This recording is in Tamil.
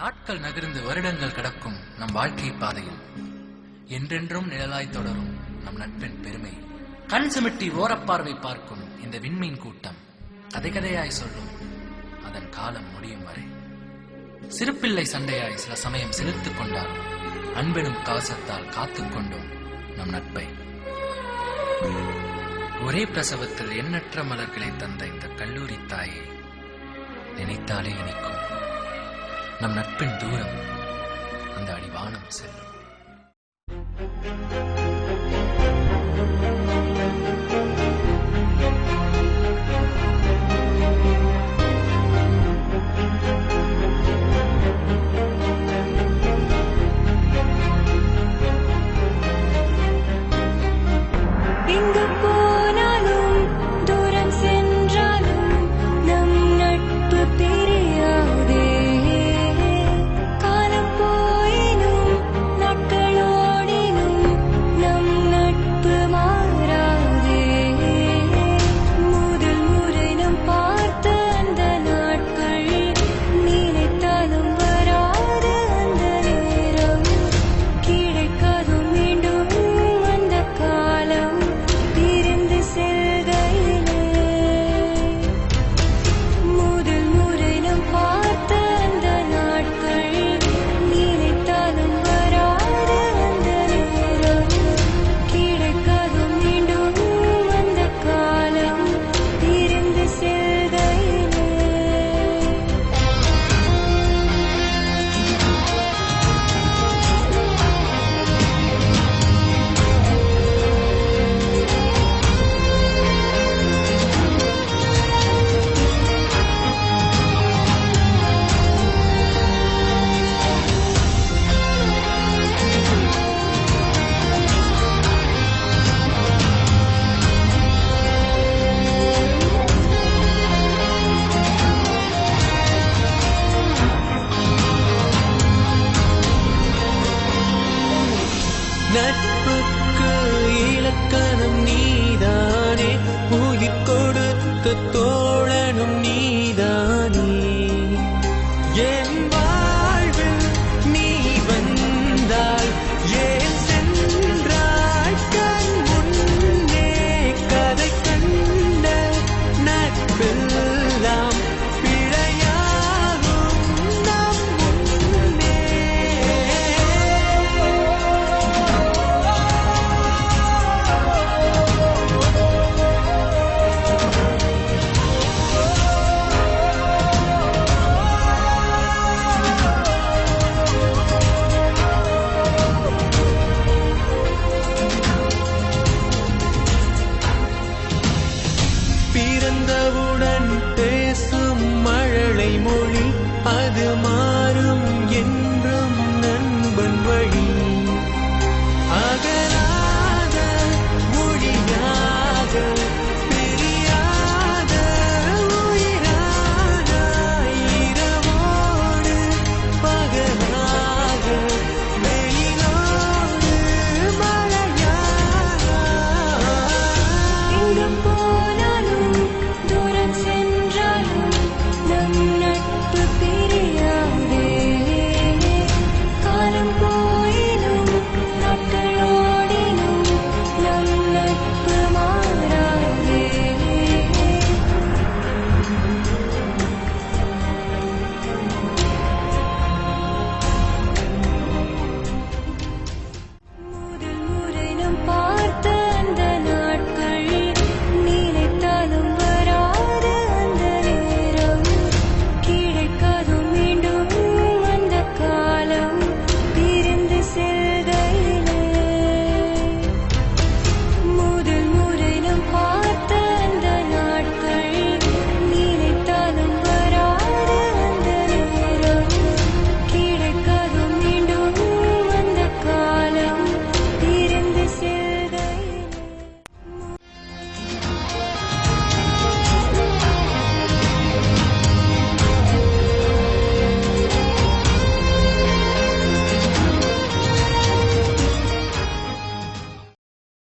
நாட்கள் நகர்ந்து வருடங்கள் கடக்கும் நம் வாழ்க்கை பாதையில் என்றென்றும் நிழலாய் தொடரும் நம் நட்பின் பெருமை. கண் சிமிட்டி ஓரப்பார்வை பார்க்கும் இந்த விண்மீன் கூட்டம் கதை கதையாய் சொல்லும் அதன் காலம் முடியும் வரை. சிறுபிள்ளை சண்டையாய் சில சமயம் சிரித்துக் கொண்டால் அன்பெனும் கவசத்தால் காத்துக்கொண்டோம் நம் நட்பை. ஒரே பிரசவத்தில் எண்ணற்ற மலர்களை தந்த இந்த கல்லூரி தாயை நினைத்தாலே இனிக்கும் நம் நட்பின் தூரம் அந்த அடிவானம் செல்லும். நட்புக்கு இலக்கணம் நீதானே, உயிர் கொடுத்த தோழனும் நீதானே. என்